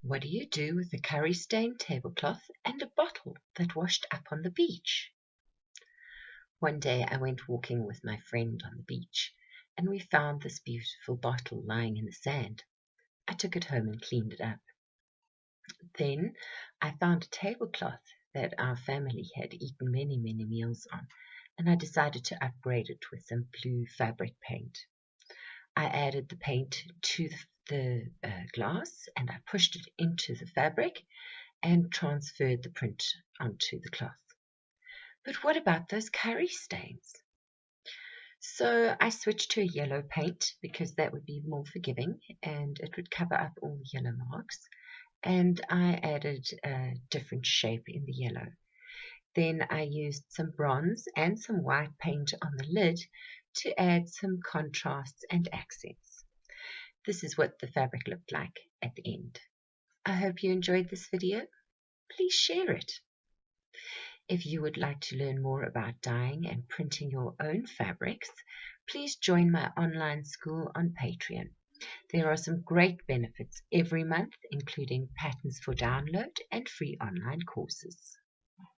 What do you do with a curry-stained tablecloth and a bottle that washed up on the beach? One day I went walking with my friend on the beach, and we found this beautiful bottle lying in the sand. I took it home and cleaned it up. Then I found a tablecloth that our family had eaten many, many meals on, and I decided to upgrade it with some blue fabric paint. I added the paint to the glass, and I pushed it into the fabric and transferred the print onto the cloth. But what about those curry stains? So I switched to a yellow paint because that would be more forgiving and it would cover up all the yellow marks. And I added a different shape in the yellow. Then I used some bronze and some white paint on the lid to add some contrasts and accents. This is what the fabric looked like at the end. I hope you enjoyed this video. Please share it. If you would like to learn more about dyeing and printing your own fabrics, please join my online school on Patreon. There are some great benefits every month, including patterns for download and free online courses.